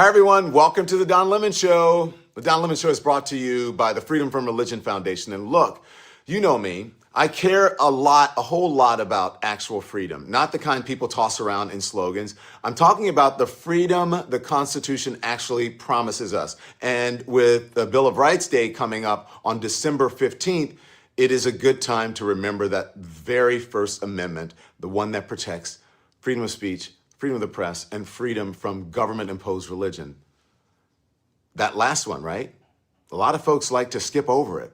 Hi, everyone. Welcome to the Don Lemon Show. The Don Lemon Show is brought to you by the Freedom from Religion Foundation. And look, you know me. I care a whole lot about actual freedom, not the kind people toss around in slogans. I'm talking about the freedom the Constitution actually promises us. And with the Bill of Rights Day coming up on December 15th, it is a good time to remember that very First Amendment, the one that protects freedom of speech, freedom of the press, and freedom from government-imposed religion. That last one, right? A lot of folks like to skip over it,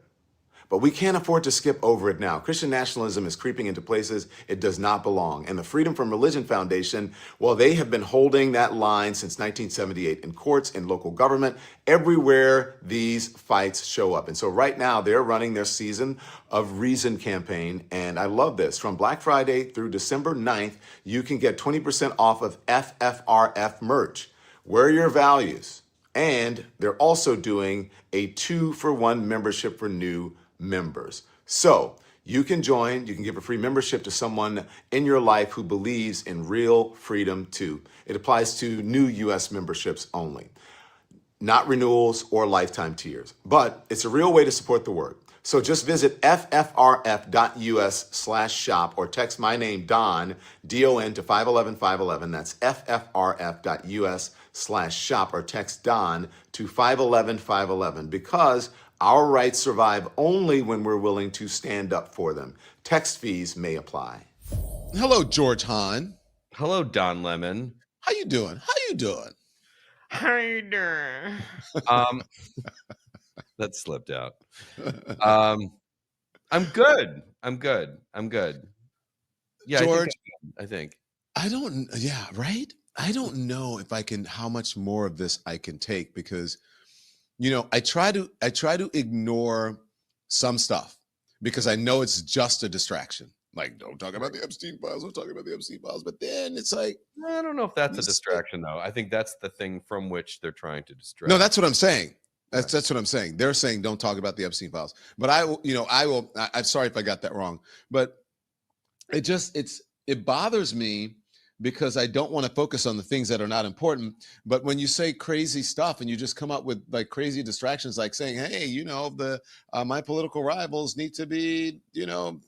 but we can't afford to skip over it now. Christian nationalism is creeping into places it does not belong. And the Freedom from Religion Foundation, well, they have been holding that line since 1978 in courts, in local government, everywhere these fights show up. And so right now they're running their Season of Reason campaign. And I love this. From Black Friday through December 9th, you can get 20% off of FFRF merch. Wear your values. And they're also doing a 2-for-1 membership for new members. So you can join, you can give a free membership to someone in your life who believes in real freedom too. It applies to new U.S. memberships only, not renewals or lifetime tiers, but it's a real way to support the work. So just visit ffrf.us/shop or text my name, Don, D-O-N, to 511-511. That's ffrf.us/shop or text Don to 511-511 because our rights survive only when we're willing to stand up for them. Text fees may apply. Hello, George Hahn. Hello, Don Lemon. How you doing? How you doing? How you doing? That slipped out. I'm good. Yeah, George, I think. Yeah, right? I don't know if I can, how much more of this I can take because, you know, I try to ignore some stuff because I know it's just a distraction. Like, don't talk about the Epstein files, don't talk about the Epstein files. But then it's like, I don't know if that's a distraction, though. I think that's the thing from which they're trying to distract. No, that's what I'm saying. That's what I'm saying. They're saying don't talk about the Epstein files. But I'm sorry if I got that wrong. But it bothers me because I don't want to focus on the things that are not important. But when you say crazy stuff and you just come up with like crazy distractions, like saying, hey, you know, my political rivals need to be, you know,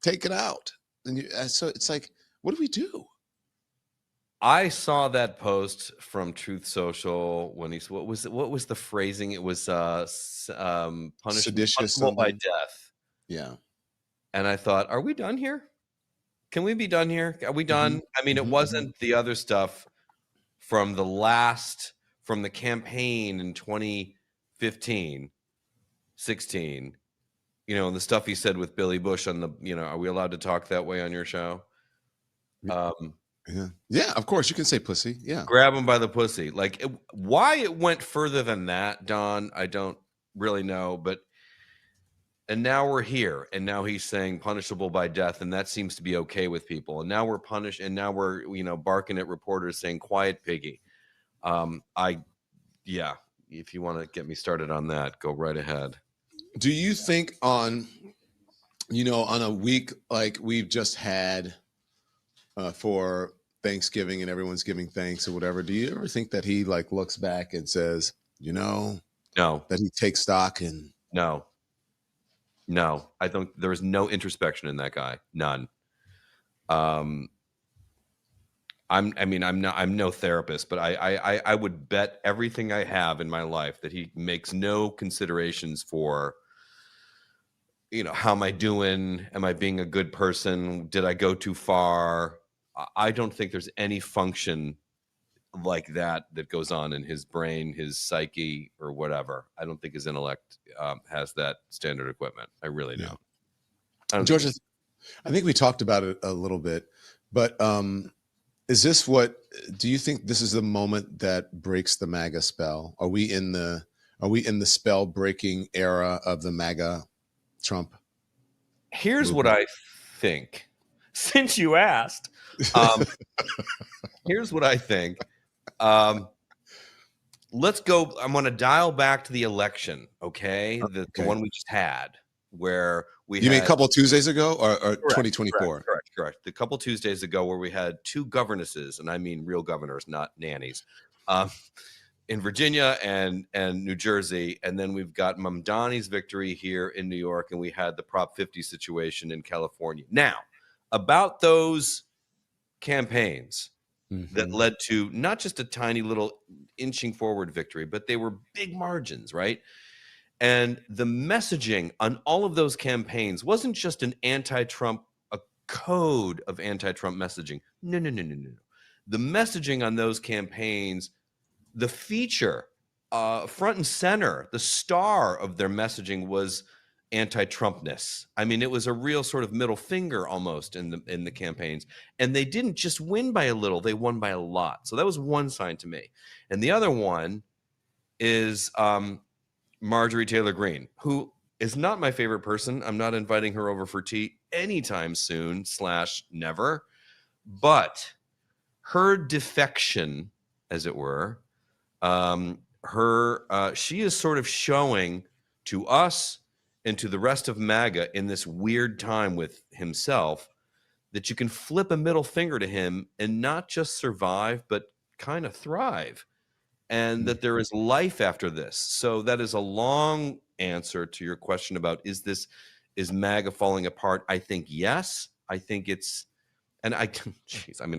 taken out. And so it's like, what do we do? I saw that post from Truth Social when what was the phrasing? It was punishable by death. Yeah. And I thought, are we done here? Can we be done here? Are we done? I mean, it wasn't the other stuff from the campaign in 2015, 16, you know, the stuff he said with Billy Bush on the, you know, are we allowed to talk that way on your show? Yeah, of course you can say pussy. Yeah. Grab him by the pussy. Like why it went further than that, Don, I don't really know, and now we're here, and now he's saying punishable by death, and that seems to be okay with people. And now we're punished, and now we're, you know, barking at reporters saying quiet piggy. If you want to get me started on that, go right ahead. Do you think on a week like we've just had for Thanksgiving and everyone's giving thanks or whatever, do you ever think that he like looks back and says, you know, no, that he takes stock and No, I think there is no introspection in that guy. None. I'm no therapist, but I would bet everything I have in my life that he makes no considerations for, you know, how am I doing? Am I being a good person? Did I go too far? I don't think there's any function like that goes on in his brain, his psyche, or whatever. I don't think his intellect has that standard equipment. I really do. Yeah. George, I think we talked about it a little bit, but do you think this is the moment that breaks the MAGA spell? Are we in the spell breaking era of the MAGA Trump? Here's what I think. Since you asked, here's what I think. Let's go. I'm going to dial back to the election. Okay. The one we just had where you mean a couple of Tuesdays ago or 2024? Correct. The couple Tuesdays ago where we had two governesses, and I mean real governors, not nannies, um, in Virginia and New Jersey, and then we've got Mamdani's victory here in New York, and we had the Prop 50 situation in California. Now, about those campaigns that Mm-hmm. led to not just a tiny little inching forward victory, but they were big margins, right? And the messaging on all of those campaigns wasn't just an anti-Trump, a code of anti-Trump messaging. No, no, no, no, no. The messaging on those campaigns, the feature, front and center, the star of their messaging was anti-Trumpness. I mean, it was a real sort of middle finger almost in the campaigns. And they didn't just win by a little, they won by a lot. So that was one sign to me. And the other one is Marjorie Taylor Greene, who is not my favorite person. I'm not inviting her over for tea anytime soon / never. But her defection, as it were, she is sort of showing to us and to the rest of MAGA in this weird time with himself that you can flip a middle finger to him and not just survive, but kind of thrive, and that there is life after this. So that is a long answer to your question about is MAGA falling apart? I think yes. I think it's, and I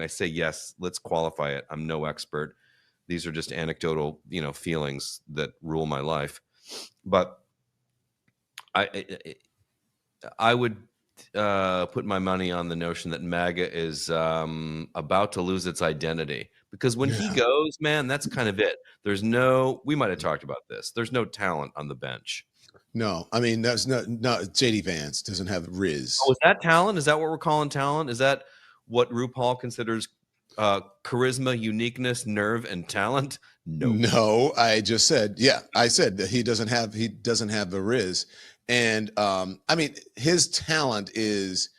say yes. Let's qualify it. I'm no expert. These are just anecdotal, feelings that rule my life. But I would put my money on the notion that MAGA is about to lose its identity, because when he goes, man, that's kind of it. We might have talked about this. There's no talent on the bench. No, I mean, that's not JD Vance doesn't have Riz. Oh, is that talent? Is that what we're calling talent? Is that what RuPaul considers charisma, uniqueness, nerve, and talent? No, I just said, I said that he doesn't have the Riz. And I mean, his talent is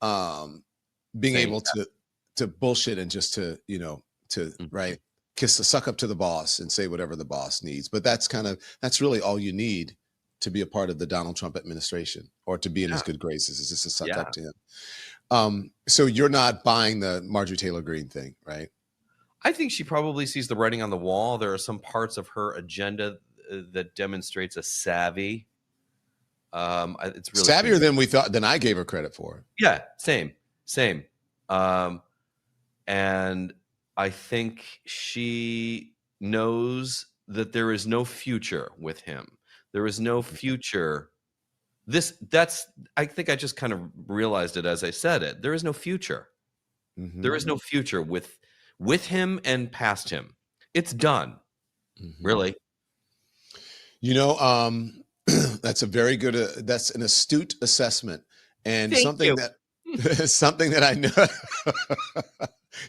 being able to bullshit and just to, right, suck up to the boss and say whatever the boss needs. But that's really all you need to be a part of the Donald Trump administration, or to be in his good graces, is just to suck up to him. So you're not buying the Marjorie Taylor Greene thing, right? I think she probably sees the writing on the wall. There are some parts of her agenda that demonstrates a savvy. It's really savvier than I gave her credit for. Yeah, same. And I think she knows that there is no future with him. There is no future. I think I just kind of realized it as I said it. There is no future. Mm-hmm. There is no future with him and past him. It's done. Mm-hmm. Really. That's a very good, that's an astute assessment, and Thank something you. something that I know.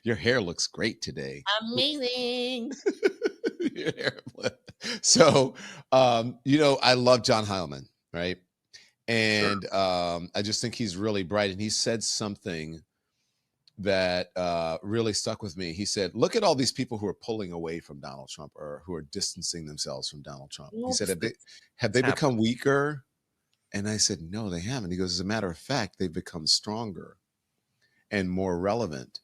Your hair looks great today. Amazing. Your hair. So, I love John Heilman, right? And I just think he's really bright, and he said something that really stuck with me. He said, look at all these people who are pulling away from Donald Trump, or who are distancing themselves from Donald Trump. He said, have they become weaker? And I said, no, they haven't. He goes, as a matter of fact, they've become stronger and more relevant.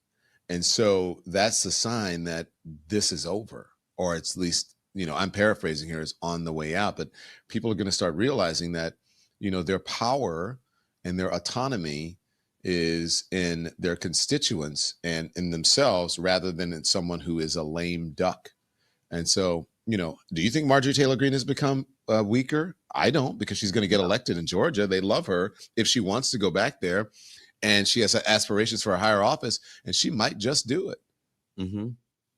And so that's the sign that this is over, or at least, I'm paraphrasing here, is on the way out. But people are going to start realizing that, their power and their autonomy is in their constituents and in themselves, rather than in someone who is a lame duck. And so, do you think Marjorie Taylor Greene has become weaker? I don't, because she's going to get elected in Georgia. They love her if she wants to go back there, and she has aspirations for a higher office, and she might just do it. Mm-hmm.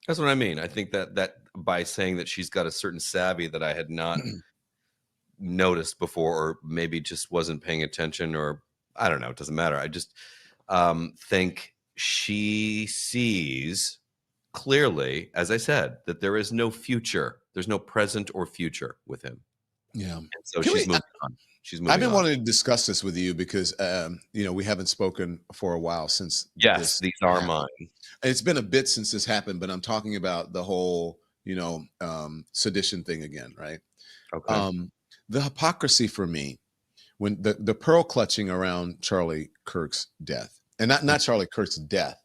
That's what I mean. I think that by saying that she's got a certain savvy that I had not noticed before, or maybe just wasn't paying attention, or I don't know, it doesn't matter. I just think she sees clearly, as I said, that there is no future. There's no present or future with him. Yeah. And so she's moving on. I've been wanting to discuss this with you because, we haven't spoken for a while since. Yes, these are mine. It's been a bit since this happened, but I'm talking about the whole, sedition thing again, right? Okay. The hypocrisy for me, when the pearl clutching around Charlie Kirk's death, and not Charlie Kirk's death,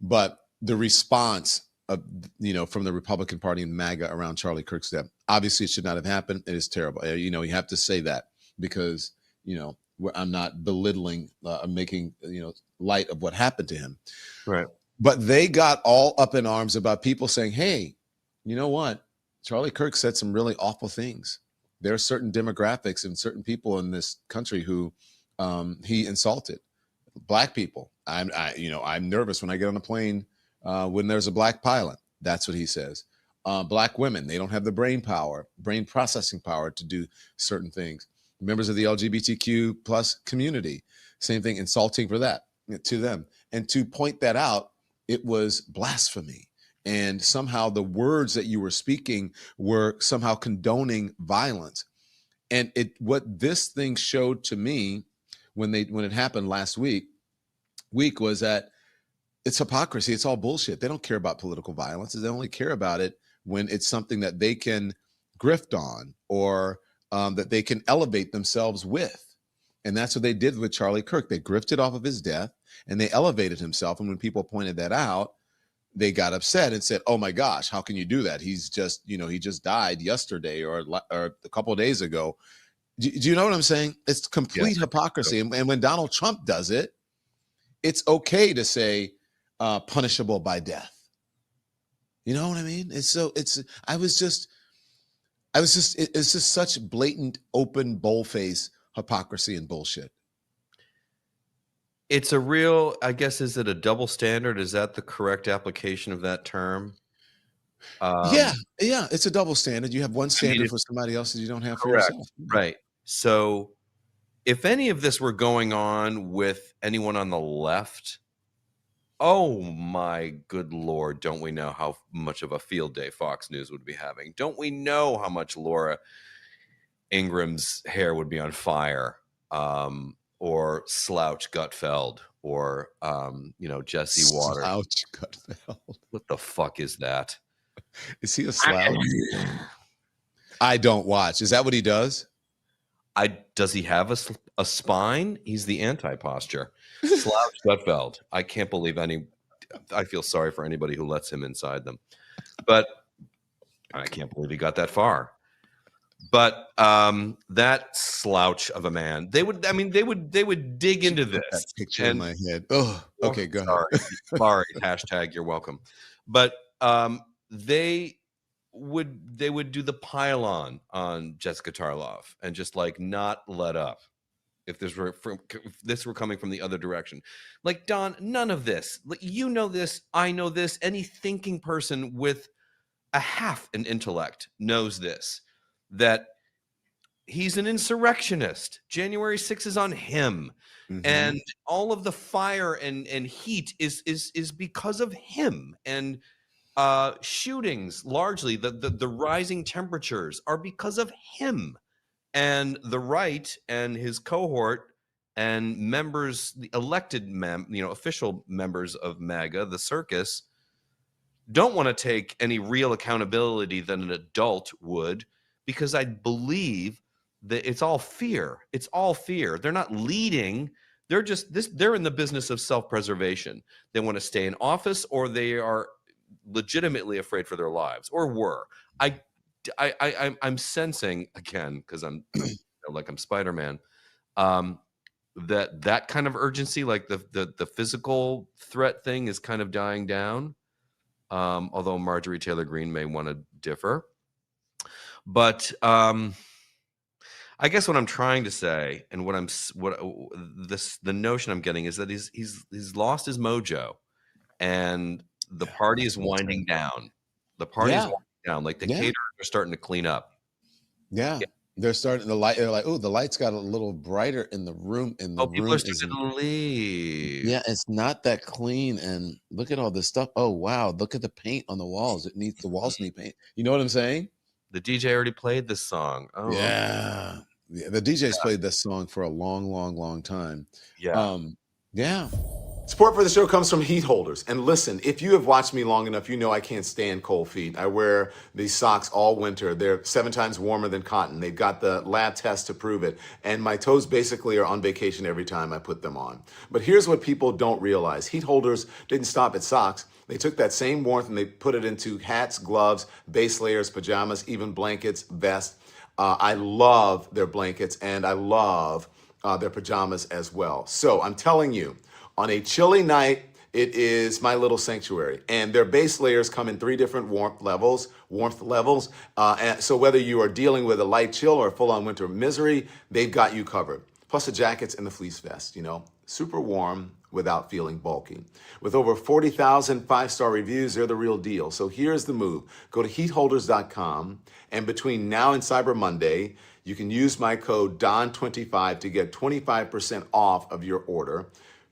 but the response from the Republican Party and MAGA around Charlie Kirk's death. Obviously, it should not have happened. It is terrible. You have to say that because, I'm not belittling, making, light of what happened to him. Right. But they got all up in arms about people saying, hey, you know what? Charlie Kirk said some really awful things. There are certain demographics and certain people in this country who he insulted. Black people. I'm nervous when I get on a plane when there's a black pilot. That's what he says. Black women, they don't have the brain processing power to do certain things. Members of the LGBTQ plus community, same thing, insulting for that to them. And to point that out, it was blasphemy. And somehow the words that you were speaking were somehow condoning violence. And what this thing showed to me when it happened last week was that it's hypocrisy. It's all bullshit. They don't care about political violence. They only care about it when it's something that they can grift on or that they can elevate themselves with. And that's what they did with Charlie Kirk. They grifted off of his death and they elevated himself. And when people pointed that out, they got upset and said, oh my gosh, how can you do that? He's just, he just died yesterday or a couple of days ago. Do you know what I'm saying? It's complete hypocrisy. And when Donald Trump does it, it's okay to say punishable by death. You know what I mean? It's just such blatant, open, boldface hypocrisy and bullshit. It's a real, I guess, is it a double standard? Is that the correct application of that term? Yeah, it's a double standard. You have one standard for somebody else that you don't have for yourself. Right. So if any of this were going on with anyone on the left, oh my good Lord, don't we know how much of a field day Fox News would be having? Don't we know how much Laura Ingram's hair would be on fire? Or Slouch Gutfeld, or Jesse Waters. Slouch Gutfeld. What the fuck is that? Is he a slouch? I don't watch. Is that what he does? Does he have a spine? He's the anti-posture. Slouch Gutfeld. I can't believe I feel sorry for anybody who lets him inside them. But I can't believe he got that far. But that slouch of a man, they would dig into this. That picture in my head. Oh, okay, go ahead. Sorry. Hashtag you're welcome. But they would do the pile on Jessica Tarlov and just like not let up if this were coming from the other direction. Like, Don, none of this. You know this. I know this. Any thinking person with a half an intellect knows this. That he's an insurrectionist. January 6th is on him. Mm-hmm. And all of the fire and heat is because of him. And shootings, largely, the rising temperatures are because of him. And the right and his cohort and members, the elected official members of MAGA, the circus, don't want to take any real accountability than an adult would. Because I believe that it's all fear. It's all fear. They're not leading. They're they're in the business of self-preservation. They want to stay in office, or they are legitimately afraid for their lives, or were. I'm sensing, again, because I'm like I'm Spider-Man, that kind of urgency, like the physical threat thing, is kind of dying down. Although Marjorie Taylor Greene may want to differ. But I guess what I'm trying to say, and the notion I'm getting is that he's lost his mojo, and the party is winding down. The party is winding down. Like the caterers are starting to clean up. Yeah. They're starting the light. They're like, oh, the lights got a little brighter in the room. People are starting to leave. Yeah, it's not that clean. And look at all this stuff. Oh wow, look at the paint on the walls. The walls need paint. You know what I'm saying? The DJ already played this song. Oh yeah. The DJ's played this song for a long, long, long time. Yeah. Yeah. Support for the show comes from heat holders. And listen, if you have watched me long enough, you know I can't stand cold feet. I wear these socks all winter. They're 7 times warmer than cotton. They've got the lab test to prove it. And my toes basically are on vacation every time I put them on. But here's what people don't realize. Heat holders didn't stop at socks. They took that same warmth and they put it into hats, gloves, base layers, pajamas, even blankets, vests. I love their blankets and I love their pajamas as well. So I'm telling you, on a chilly night, it is my little sanctuary. And their base layers come in 3 different warmth levels. And so whether you are dealing with a light chill or a full-on winter misery, they've got you covered. Plus the jackets and the fleece vest, super warm without feeling bulky. With over 40,000 5-star reviews, they're the real deal. So here's the move. Go to heatholders.com, and between now and Cyber Monday, you can use my code DON25 to get 25% off of your order.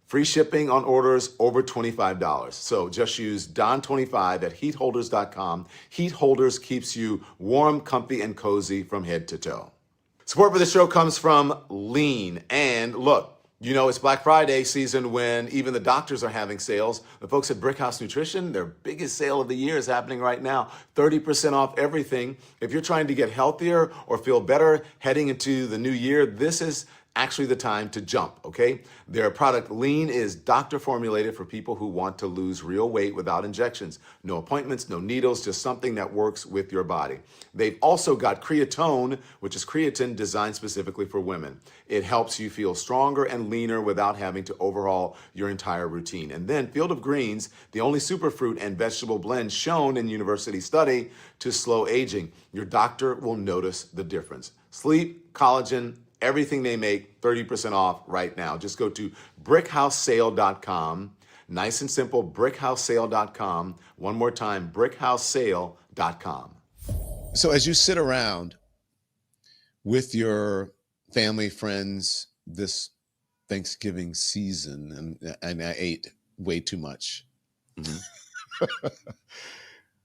Free shipping on orders over $25. So just use Don25 at heatholders.com. Heat Holders keeps you warm, comfy, and cozy from head to toe. Support for the show comes from Lean. And look, it's Black Friday season when even the doctors are having sales. The folks at Brickhouse Nutrition, their biggest sale of the year is happening right now. 30% off everything. If you're trying to get healthier or feel better heading into the new year, this is actually the time to jump, okay? Their product Lean is doctor formulated for people who want to lose real weight without injections. No appointments, no needles, just something that works with your body. They've also got Creatone, which is creatine designed specifically for women. It helps you feel stronger and leaner without having to overhaul your entire routine. And then Field of Greens, the only superfruit and vegetable blend shown in university study to slow aging. Your doctor will notice the difference. Sleep, collagen, everything they make, 30% off right now. Just go to brickhousesale.com. Nice and simple, brickhousesale.com. One more time, brickhousesale.com. So as you sit around with your family, friends, this Thanksgiving season, and I ate way too much. Mm-hmm.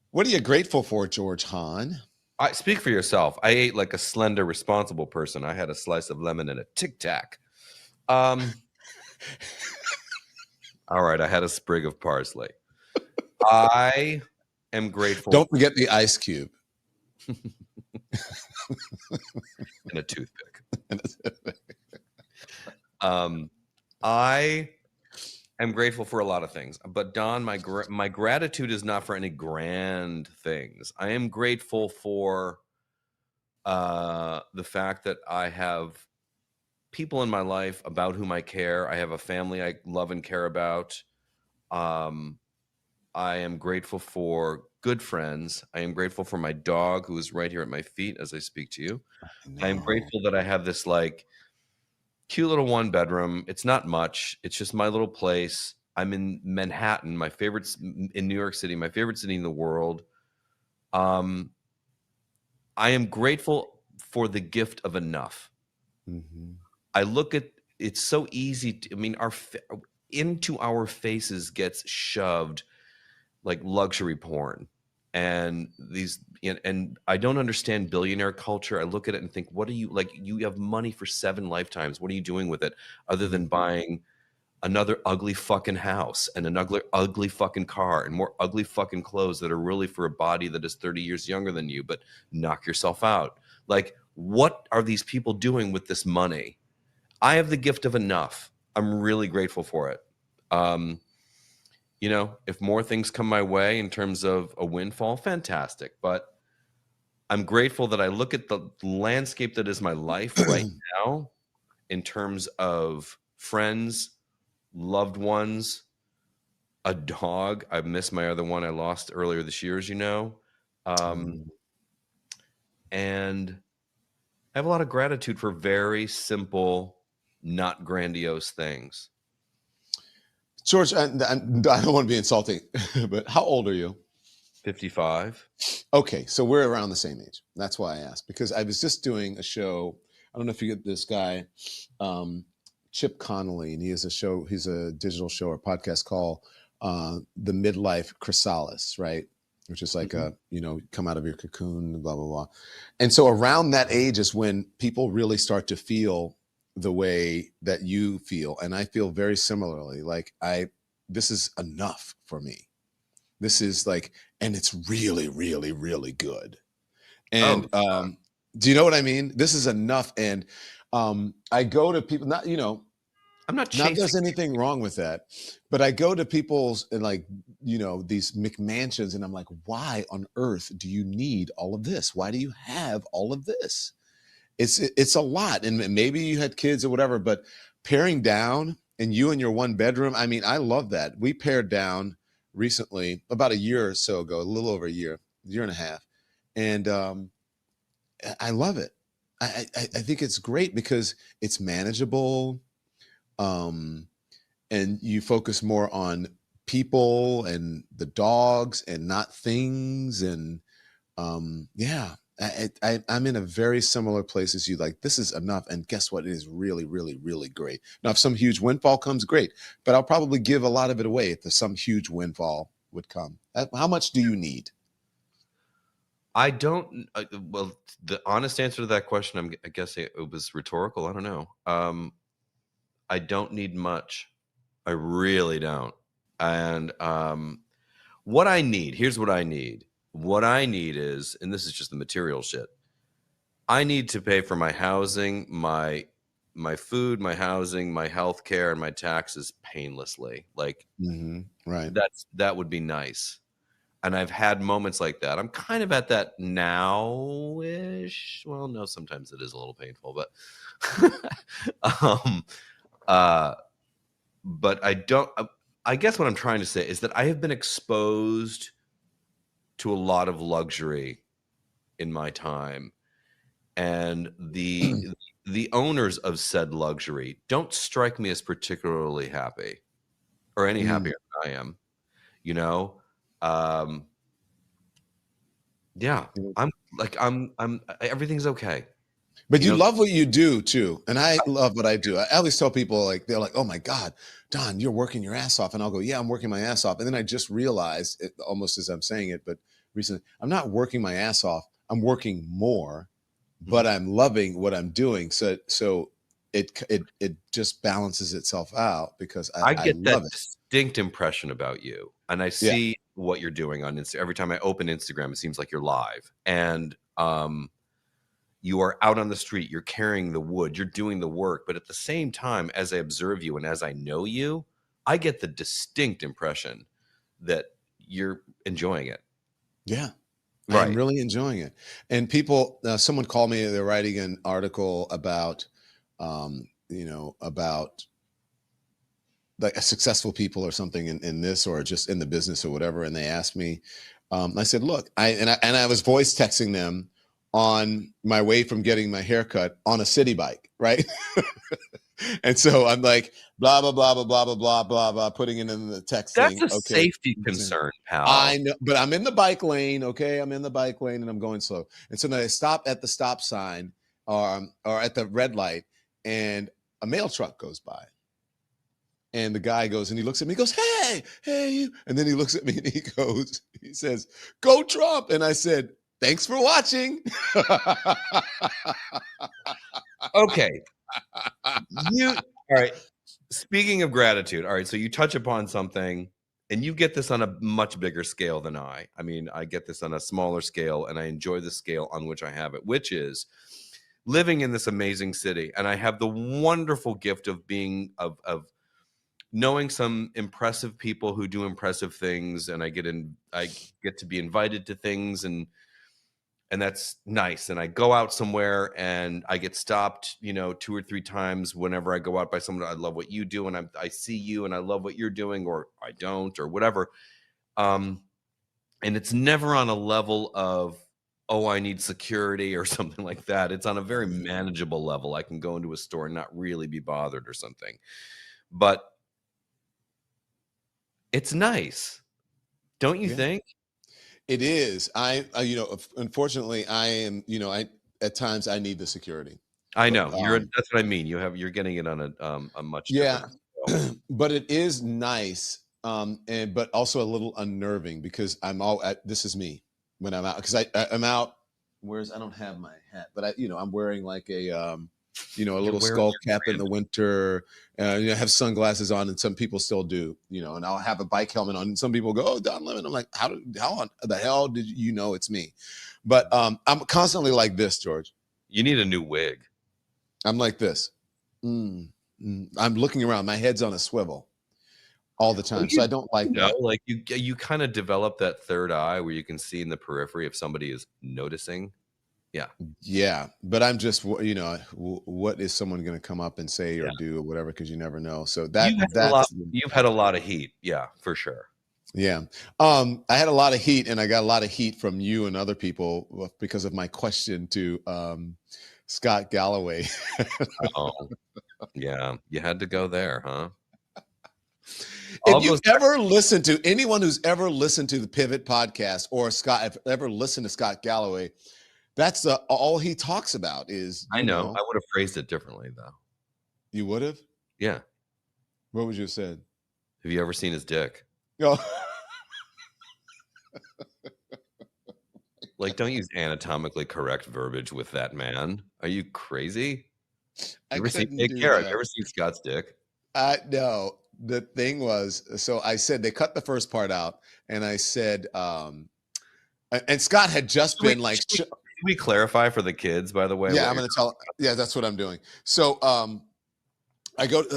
What are you grateful for, George Hahn? Speak for yourself. I ate like a slender, responsible person. I had a slice of lemon and a Tic Tac. All right, I had a sprig of parsley. I am grateful. Don't forget the ice cube. And a toothpick. I am grateful for a lot of things, but Don, my gratitude is not for any grand things. I am grateful for the fact that I have people in my life about whom I care. I have a family I love and care about. I am grateful for good friends. I am grateful for my dog, who is right here at my feet as I speak to you. I am grateful that I have this cute little 1-bedroom. It's not much. It's just my little place. I'm in Manhattan, in New York City, my favorite city in the world. I am grateful for the gift of enough. Mm-hmm. I look at it's so easy. Into our faces gets shoved like luxury porn. And I don't understand billionaire culture. I look at it and think, what are you like? You have money for 7 lifetimes. What are you doing with it other than buying another ugly fucking house and another ugly fucking car and more ugly fucking clothes that are really for a body that is 30 years younger than you, but knock yourself out. Like, what are these people doing with this money? I have the gift of enough. I'm really grateful for it. If more things come my way in terms of a windfall, fantastic. But I'm grateful that I look at the landscape that is my life right now in terms of friends, loved ones, a dog. I miss my other one I lost earlier this year, as you know. And I have a lot of gratitude for very simple, not grandiose things. George, I don't want to be insulting, but how old are you? 55. Okay, so we're around the same age. That's why I asked, because I was just doing a show. I don't know if you get this guy, Chip Connolly, and he has a show. He's a digital show or podcast called The Midlife Chrysalis, right? Which is like come out of your cocoon, blah, blah, blah. And so around that age is when people really start to feel the way that you feel. And I feel very similarly. Like I this is enough for me. This is like, and it's really, really, really good. And Oh, do you know what I mean? This is enough. And I go to people, not, I'm not not chasing. there's anything wrong with that, but I go to people's and like, these McMansions, and I'm like, why on earth do you need all of this? Why do you have all of this? It's a lot. And maybe you had kids or whatever, but paring down and you in your one bedroom, I mean, I love that. We pared down recently, about a year or so ago, a little over a year and a half. And I love it. I think it's great because it's manageable. Um, and you focus more on people and the dogs and not things. And yeah, I'm in a very similar place as you. Like, this is enough. And guess what? It is really, really, really great. Now, if some huge windfall comes, great. But I'll probably give a lot of it away if there's some huge windfall would come. How much do you need? I don't. Well, the honest answer to that question, I guess it was rhetorical. I don't know. I don't need much. I really don't. And what I need, here's what I need. What I need is, and this is just the material shit. I need to pay for my housing, my food, my housing, my health care, and my taxes painlessly. Like Right. that would be nice. And I've had moments like that. I'm kind of at that now-ish. Well, no, sometimes it is a little painful, um, uh, but I don't. I guess what I'm trying to say is that I have been exposed to a lot of luxury in my time, and the owners of said luxury don't strike me as particularly happy, or any Mm. happier than I am. You know, um, yeah, I'm everything's okay. But You you know, love what you do too. And I love what I do. I always tell people, like, they're like, oh my God, Don, you're working your ass off. And I'll go, yeah, I'm working my ass off. And then I just realized it almost as I'm saying it, but recently, I'm not working my ass off. I'm working more, mhm. but I'm loving what I'm doing. So it just balances itself out because I I get that love it. distinct impression about you, and I Yeah. see what you're doing on Insta. Every time I open Instagram, it seems like you're live, and you are out on the street, you're carrying the wood, you're doing the work. But at the same time, as I observe you and as I know you, I get the distinct impression that you're enjoying it. Yeah. I am Right. really enjoying it. And people, someone called me, they're writing an article about, about like a successful people or something in this or just in the business or whatever. And they asked me, I said, look, I was voice texting them on my way from getting my haircut on a city bike, right? And so I'm like, blah, blah, blah, blah, blah, blah, blah, blah, blah, putting it in the text That's saying, a okay. safety concern, I pal. know, but I'm in the bike lane. Okay. I'm in the bike lane and I'm going slow. And so then I stop at the stop sign or at the red light and a mail truck goes by. And the guy goes and he looks at me, he goes, hey, you. And then he looks at me and he says, go Trump. And I said, thanks for watching. Okay. You all right. Speaking of gratitude, all right. So you touch upon something, and you get this on a much bigger scale than I. I mean, I get this on a smaller scale, and I enjoy the scale on which I have it, which is living in this amazing city. And I have the wonderful gift of being of knowing some impressive people who do impressive things, and I get to be invited to things, and that's nice. And I go out somewhere and I get stopped, 2 or 3 times whenever I go out by someone. I love what you do, and I see you, and I love what you're doing, or I don't, or whatever. And it's never on a level of, oh, I need security or something like that. It's on a very manageable level. I can go into a store and not really be bothered or something. But it's nice, don't you Yeah, think? it is. Unfortunately, I am, at times I need the security, I but know that's what I mean. You're getting it on a much yeah, different scale. but it is nice, but also a little unnerving because this is me when I'm out because I'm out. I don't have my hat, but I'm wearing like a a You're little wearing skull your cap in the brand. winter, have sunglasses on, and some people still do, and I'll have a bike helmet on, and some people go, "Oh, Don Lemon." I'm like, how on the hell did you know it's me? But I'm constantly like this, George. You need a new wig. I'm like this. I'm looking around. My head's on a swivel all the time, so I don't like that. Like you kind of develop that third eye where you can see in the periphery if somebody is noticing. Yeah, but I'm just, what is someone going to come up and say or do or whatever, because you never know. So You've had a lot of heat. Yeah, for sure. Yeah. I had a lot of heat, and I got a lot of heat from you and other people because of my question to Scott Galloway. Oh, yeah. You had to go there, huh? If you ever listen to anyone who's ever listened to the Pivot podcast or if ever listened to Scott Galloway, that's all he talks about is. I know. I would have phrased it differently, though. You would have? Yeah. What would you have said? Have you ever seen his dick? No. Like, don't use anatomically correct verbiage with that man. Are you crazy? Have you ever seen Scott's dick? No. The thing was, so I said they cut the first part out, and I said, and Scott had just been like. Can we clarify for the kids, by the way? Yeah, I'm going to tell. Yeah, that's what I'm doing. So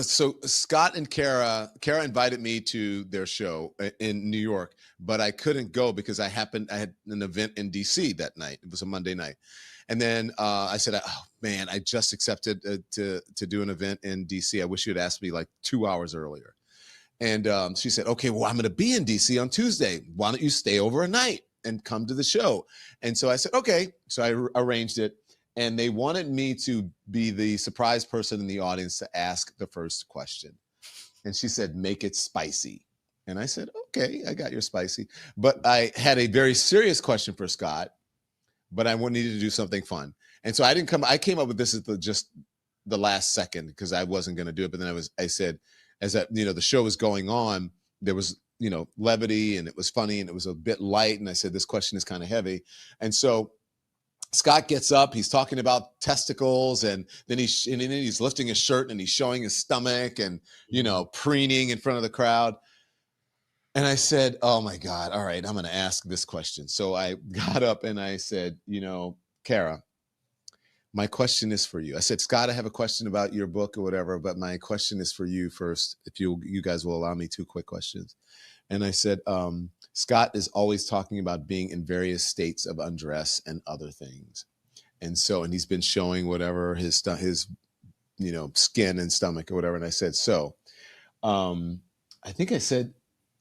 so Scott and Kara invited me to their show in New York, but I couldn't go because I had an event in DC that night. It was a Monday night. And then I said, oh man, I just accepted to do an event in DC. I wish you had asked me like 2 hours earlier. And she said, okay, well, I'm going to be in DC on Tuesday. Why don't you stay over a night and come to the show? And so I said, okay. So I arranged it. And they wanted me to be the surprise person in the audience to ask the first question. And she said, make it spicy. And I said, okay, I got your spicy. But I had a very serious question for Scott, but I needed to do something fun. And so I came up with this at just the last second because I wasn't going to do it. But then I said, as that, the show was going on, there was, levity, and it was funny, and it was a bit light. And I said, this question is kind of heavy. And so Scott gets up, he's talking about testicles, and then he's lifting his shirt and he's showing his stomach and, preening in front of the crowd. And I said, oh my God, all right, I'm going to ask this question. So I got up and I said, Kara, my question is for you. I said, Scott, I have a question about your book or whatever, but my question is for you first. If you guys will allow me 2 quick questions. And I said, Scott is always talking about being in various states of undress and other things. And he's been showing whatever his skin and stomach or whatever. And I said, I think I said,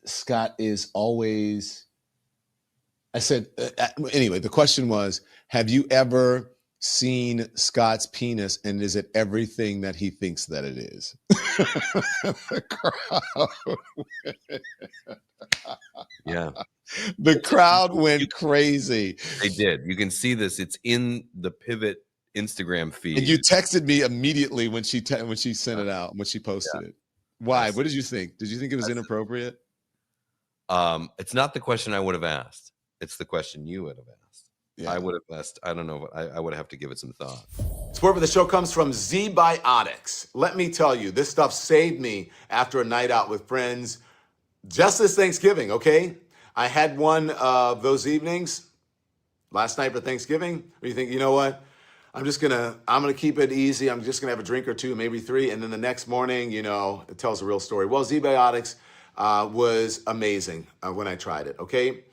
Scott is always, anyway, the question was, have you ever seen Scott's penis, and is it everything that he thinks that it is? The crowd. Yeah. The crowd went crazy. They did. You can see this. It's in the Pivot Instagram feed. And you texted me immediately when she sent it out, when she posted it. Why? What did you think? Did you think it was inappropriate? It's not the question I would have asked. It's the question you would have asked. Yeah. I would have asked. I don't know. I would have to give it some thought. Support for the show comes from Z-Biotics. Let me tell you, this stuff saved me after a night out with friends just this Thanksgiving, okay? I had one of those evenings last night for Thanksgiving where you think, you know what? I'm gonna keep it easy. I'm just gonna have a drink or 2, maybe 3. And then the next morning, it tells a real story. Well, Z-Biotics was amazing when I tried it, okay?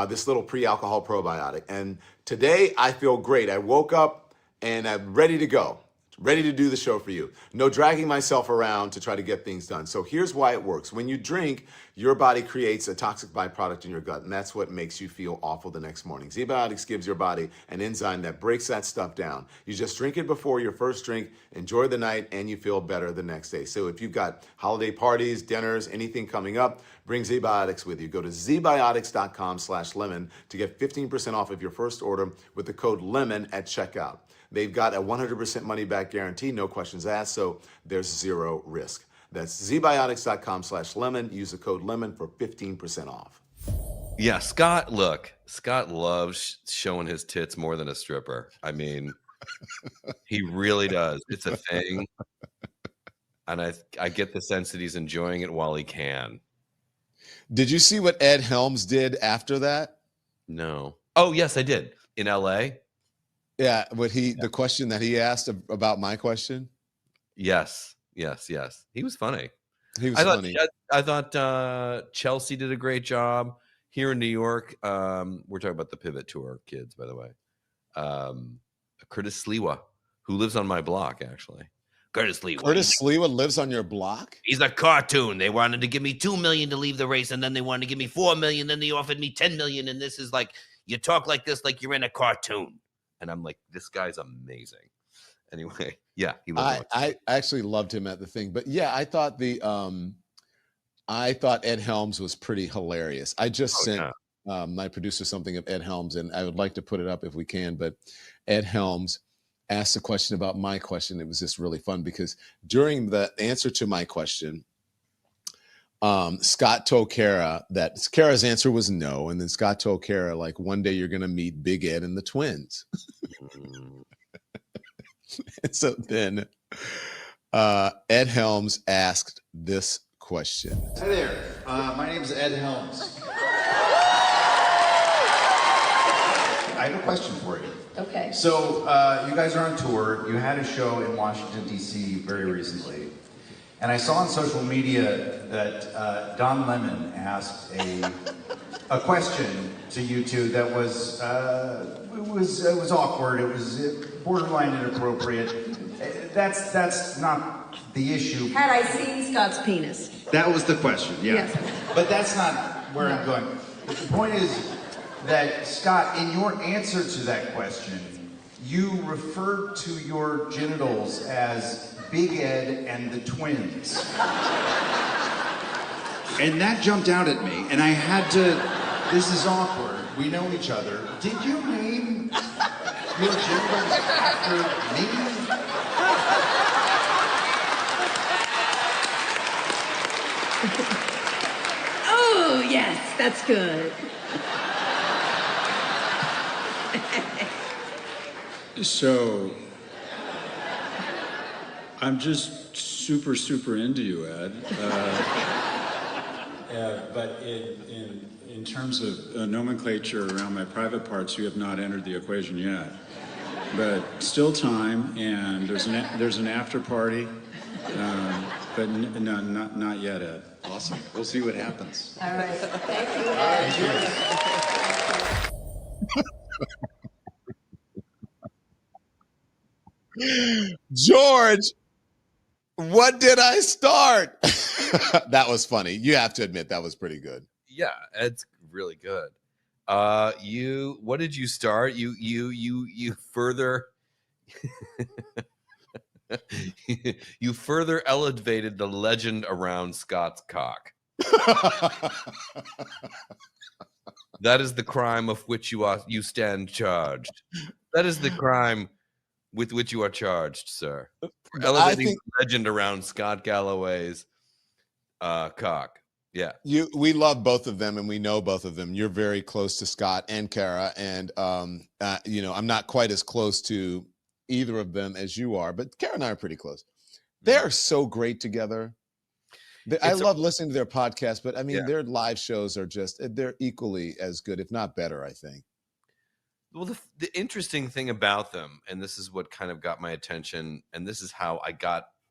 This little pre-alcohol probiotic. And today I feel great. I woke up and I'm ready to go. Ready to do the show for you. No dragging myself around to try to get things done. So here's why it works. When you drink, your body creates a toxic byproduct in your gut, and that's what makes you feel awful the next morning. Z-Biotics gives your body an enzyme that breaks that stuff down. You just drink it before your first drink, enjoy the night, and you feel better the next day. So if you've got holiday parties, dinners, anything coming up, bring Z-Biotics with you. Go to zbiotics.com/lemon to get 15% off of your first order with the code LEMON at checkout. They've got a 100% money back guarantee, no questions asked, so there's 0 risk. That's zbiotics.com/lemon. Use the code LEMON for 15% off. Yeah, Scott loves showing his tits more than a stripper. I mean, He really does. It's a thing. And I get the sense that he's enjoying it while he can. Did you see what Ed Helms did after that? No. Oh, yes, I did. In LA? Yeah, the question that he asked about my question. Yes. Yes, yes. He was funny. He was funny. I thought Chelsea did a great job here in New York. We're talking about the Pivot Tour kids, by the way. Curtis Sliwa, who lives on my block, actually. Curtis Sliwa lives on your block? He's a cartoon. They wanted to give me $2 million to leave the race, and then they wanted to give me $4 million, then they offered me $10 million, and this is like, you talk like this like you're in a cartoon. And I'm like, this guy's amazing. Anyway, yeah, he lives on. I actually loved him at the thing, but yeah, I thought Ed Helms was pretty hilarious. I just sent my producer something of Ed Helms, and I would like to put it up if we can, but Ed Helms asked a question about my question. It was just really fun because during the answer to my question, Scott told Kara that Kara's answer was no. And then Scott told Kara, like, one day you're going to meet Big Ed and the twins. And so then Ed Helms asked this question. Hi there. My name is Ed Helms. I have a question for you. Okay. So you guys are on tour. You had a show in Washington, D.C. very recently. And I saw on social media that Don Lemon asked a question to you two that was awkward. It was borderline inappropriate. That's not the issue. Had I seen Scott's penis? That was the question, yeah. Yes. But that's not where I'm going. The point is that, Scott, in your answer to that question, you referred to your genitals as Big Ed and the twins. And that jumped out at me, and I had to, this is awkward. We know each other. Did you name your genitals after me? Oh, yes, that's good. So, I'm just super into you, Ed. But in terms of nomenclature around my private parts, you have not entered the equation yet. But still time, and there's an after party, but no, not yet, Ed. Awesome. We'll see what happens. All right. Thank you. George, what did I start? That was funny. You have to admit that was pretty good. Yeah, it's really good. What did you start? You further you further elevated the legend around Scott's cock. That is the crime of which you stand charged. That is the crime with which you are charged, sir. For elevating the legend around Scott Galloway's cock. Yeah. We love both of them and we know both of them. You're very close to Scott and Kara, and I'm not quite as close to either of them as you are, but Kara and I are pretty close. They're so great together. I love listening to their podcast, but I mean, their live shows are they're equally as good, if not better, I think. Well, the interesting thing about them, and this is what kind of got my attention, and this is how I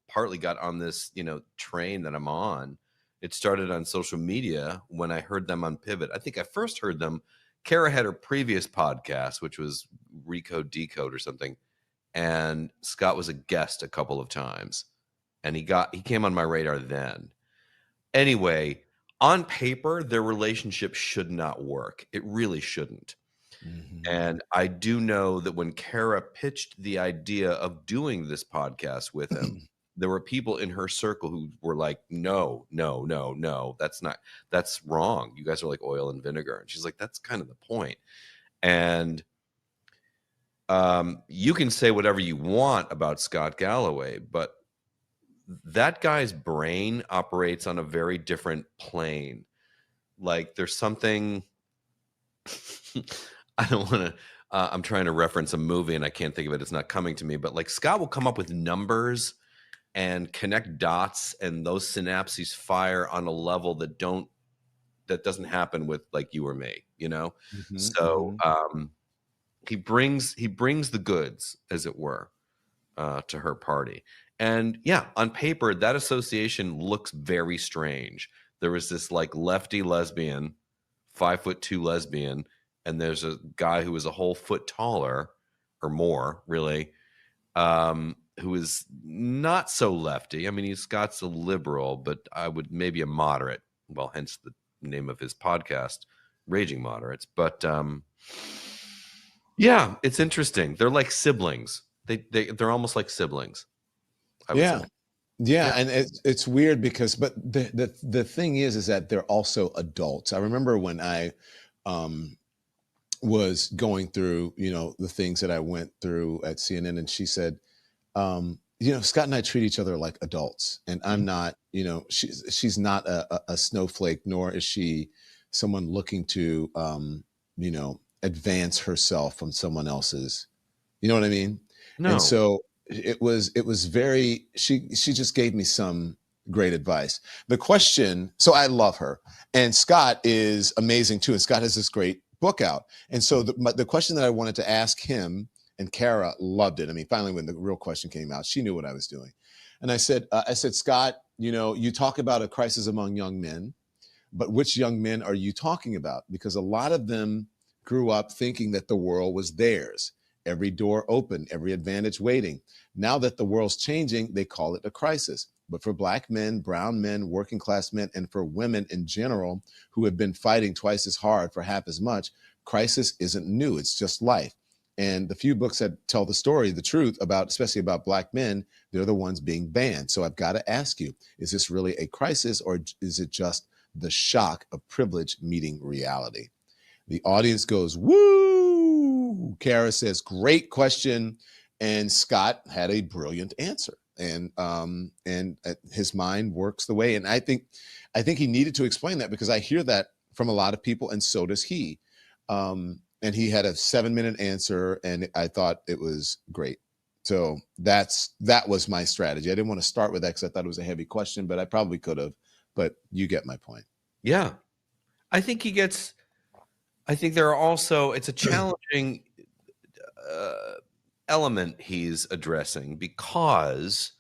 partly got on this, train that I'm on. It started on social media when I heard them on Pivot. I think I first heard them. Kara had her previous podcast, which was Recode Decode or something. And Scott was a guest a couple of times. And he came on my radar then. Anyway, on paper, their relationship should not work. It really shouldn't. Mm-hmm. And I do know that when Kara pitched the idea of doing this podcast with him, there were people in her circle who were like, no, that's wrong. You guys are like oil and vinegar. And she's like, that's kind of the point. And you can say whatever you want about Scott Galloway, but that guy's brain operates on a very different plane. Like there's something, I don't want I'm trying to reference a movie and I can't think of it. It's not coming to me, but like Scott will come up with numbers and connect dots, and those synapses fire on a level that doesn't happen with like you or me, you know? So he brings the goods, as it were, to her party. And yeah, on paper, that association looks very strange. There was this like lefty lesbian, 5'2" lesbian, and there's a guy who was a whole foot taller or more, really, who is not so lefty. I mean, Scott's a liberal, but I would maybe a moderate. Well, hence the name of his podcast, Raging Moderates. But yeah, it's interesting. They're like siblings. They're almost like siblings, I would say. Yeah, and it's weird because, but the thing is that they're also adults. I remember when I was going through, the things that I went through at CNN, and she said, Scott and I treat each other like adults, and I'm not, she's not a snowflake, nor is she someone looking to, advance herself from someone else's. You know what I mean? No. And so it was very, she just gave me some great advice. The question, so I love her, and Scott is amazing too. And Scott has this great book out. And so the question that I wanted to ask him, and Kara loved it. I mean, finally, when the real question came out, she knew what I was doing. And I said, Scott, you talk about a crisis among young men, but which young men are you talking about? Because a lot of them grew up thinking that the world was theirs. Every door open, every advantage waiting. Now that the world's changing, they call it a crisis. But for Black men, brown men, working class men, and for women in general who have been fighting twice as hard for half as much, crisis isn't new. It's just life. And the few books that tell the story, the truth about, especially about Black men, they're the ones being banned. So I've got to ask you, is this really a crisis, or is it just the shock of privilege meeting reality? The audience goes, woo! Kara says, great question. And Scott had a brilliant answer. And his mind works the way. And I think he needed to explain that, because I hear that from a lot of people, and so does he. And he had a 7-minute answer, and I thought it was great. So that was my strategy. I didn't want to start with that because I thought it was a heavy question, but I probably could have. But you get my point. Yeah, I think there are also, it's a challenging element he's addressing, because,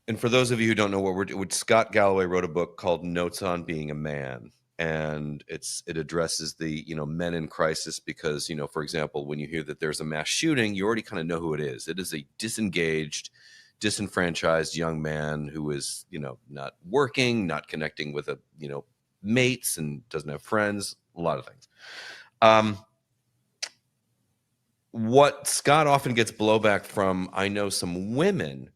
and for those of you who don't know what we're doing, Scott Galloway wrote a book called Notes on Being a Man. And it addresses the, men in crisis, because, for example, when you hear that there's a mass shooting, you already kind of know who it is. It is a disengaged, disenfranchised young man who is, not working, not connecting with mates, and doesn't have friends, a lot of things. What Scott often gets blowback from, I know some women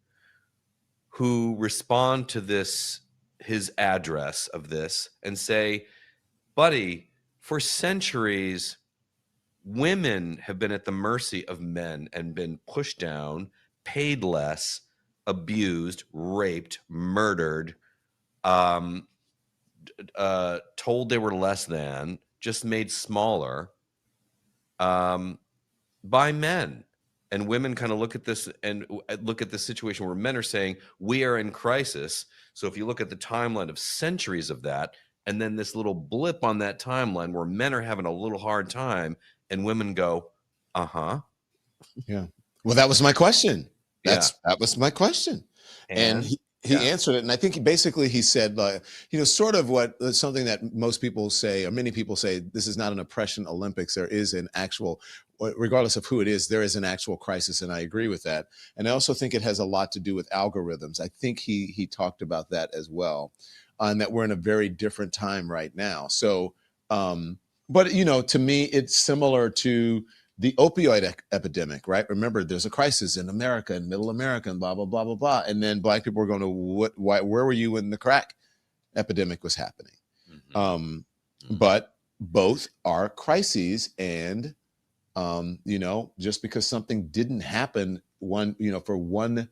who respond to this, his address of this, and say, buddy, for centuries, women have been at the mercy of men and been pushed down, paid less, abused, raped, murdered, told they were less than, just made smaller by men. And women kind of look at this and look at the situation where men are saying, we are in crisis. So if you look at the timeline of centuries of that, and then this little blip on that timeline where men are having a little hard time, and women go, uh-huh. Yeah. Well, that was my question. That was my question. And he answered it. And I think he said, sort of something that most people say, or many people say, this is not an oppression Olympics. There is an actual, regardless of who it is, there is an actual crisis. And I agree with that. And I also think it has a lot to do with algorithms. I think he talked about that as well, and that we're in a very different time right now. So, but, to me, it's similar to the opioid epidemic, right? Remember, there's a crisis in America and Middle America and blah, blah, blah, blah, blah. And then Black people were going to, where were you when the crack epidemic was happening? But both are crises. And, just because something didn't happen for one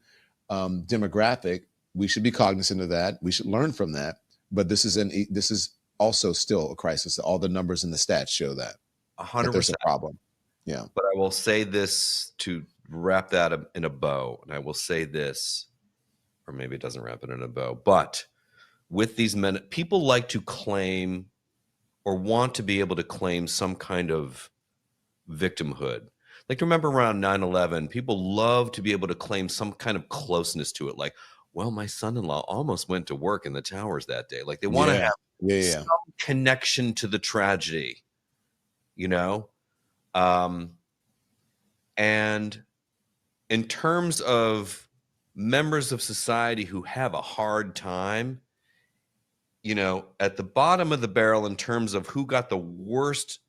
demographic, we should be cognizant of that. We should learn from that. But this is also still a crisis. All the numbers and the stats show that. 100%. There's a problem. Yeah. But I will say this to wrap that in a bow. And I will say this, or maybe it doesn't wrap it in a bow, but with these men, people like to claim or want to be able to claim some kind of victimhood. Like, remember around 9/11, people love to be able to claim some kind of closeness to it. Like, well, my son-in-law almost went to work in the towers that day. Like, they want to have some connection to the tragedy, you know? And in terms of members of society who have a hard time, you know, at the bottom of the barrel in terms of who got the worst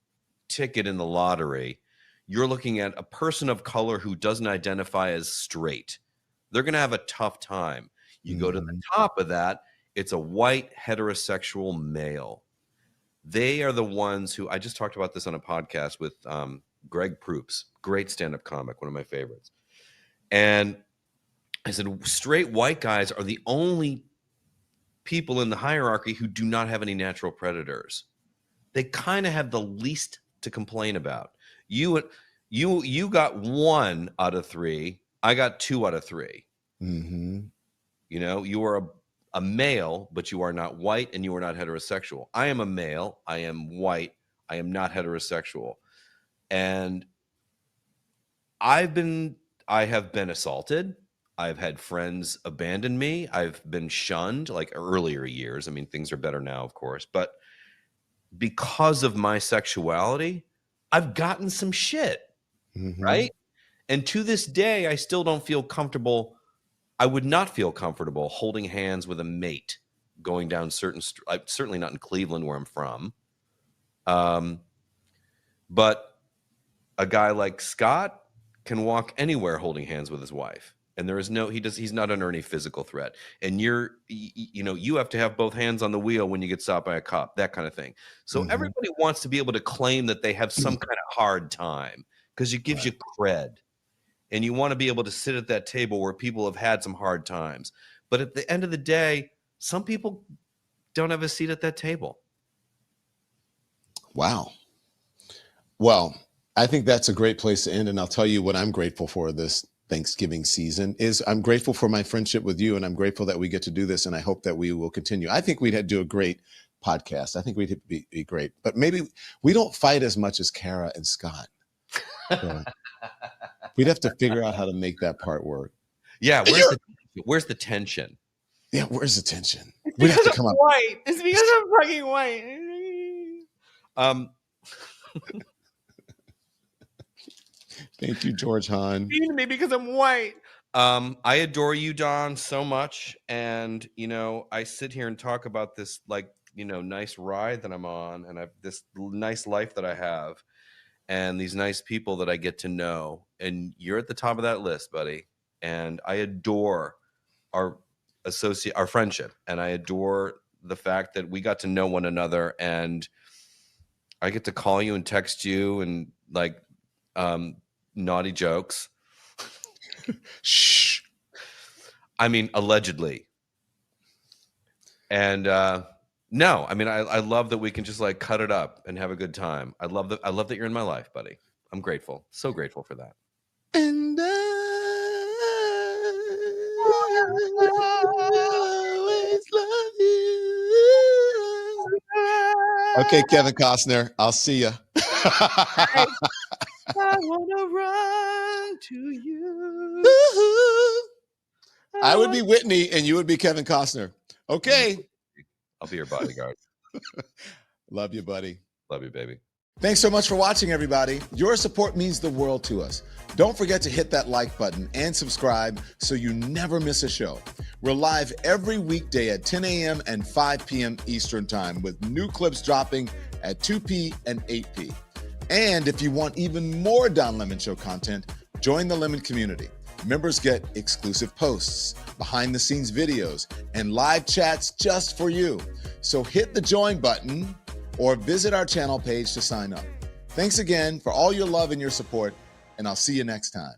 ticket in the lottery, you're looking at a person of color who doesn't identify as straight. They're going to have a tough time. You go to the top of that, it's a white heterosexual male. They are the ones who, I just talked about this on a podcast with Greg Proops, great stand-up comic, one of my favorites. And I said, straight white guys are the only people in the hierarchy who do not have any natural predators. They kind of have the least to complain about. You got 1 out of 3. I got 2 out of 3. Mm-hmm. You know, you are a male, but you are not white and you are not heterosexual. I am a male. I am white. I am not heterosexual. And I have been assaulted. I've had friends abandon me. I've been shunned, like earlier years. I mean, things are better now, of course. But because of my sexuality, I've gotten some shit, right? And to this day, I still don't feel comfortable. I would not feel comfortable holding hands with a mate going down certainly not in Cleveland, where I'm from. But a guy like Scott can walk anywhere holding hands with his wife. And there is he's not under any physical threat. And you have to have both hands on the wheel when you get stopped by a cop, that kind of thing. So everybody wants to be able to claim that they have some kind of hard time because it gives you cred. And you want to be able to sit at that table where people have had some hard times. But at the end of the day, some people don't have a seat at that table. Wow. Well, I think that's a great place to end. And I'll tell you what I'm grateful for this Thanksgiving season is I'm grateful for my friendship with you. And I'm grateful that we get to do this. And I hope that we will continue. I think we'd do a great podcast. I think we'd be great. But maybe we don't fight as much as Kara and Scott. So we'd have to figure out how to make that part work. Yeah. Where's the tension? Yeah. Where's the tension? We'd have to come up. White. It's because I'm fucking white. Thank you, George Hahn. Mean to me because I'm white. I adore you, Don, so much. And, I sit here and talk about this, nice ride that I'm on and this nice life that I have and these nice people that I get to know. And you're at the top of that list, buddy. And I adore our friendship. And I adore the fact that we got to know one another. And I get to call you and text you and naughty jokes. Shh. I mean, allegedly. And no, I mean, I love that we can just cut it up and have a good time. I love that you're in my life, buddy. I'm grateful. So grateful for that. And I always love you. Okay, Kevin Costner, I'll see ya. I wanna run to you. I would be Whitney and you would be Kevin Costner. Okay. I'll be your bodyguard. Love you, buddy. Love you, baby. Thanks so much for watching, everybody. Your support means the world to us. Don't forget to hit that like button and subscribe so you never miss a show. We're live every weekday at 10 a.m. and 5 p.m. Eastern Time with new clips dropping at 2 p. and 8 p. And if you want even more Don Lemon Show content, join the Lemon community. Members get exclusive posts, behind-the-scenes videos, and live chats just for you. So hit the join button or visit our channel page to sign up. Thanks again for all your love and your support, and I'll see you next time.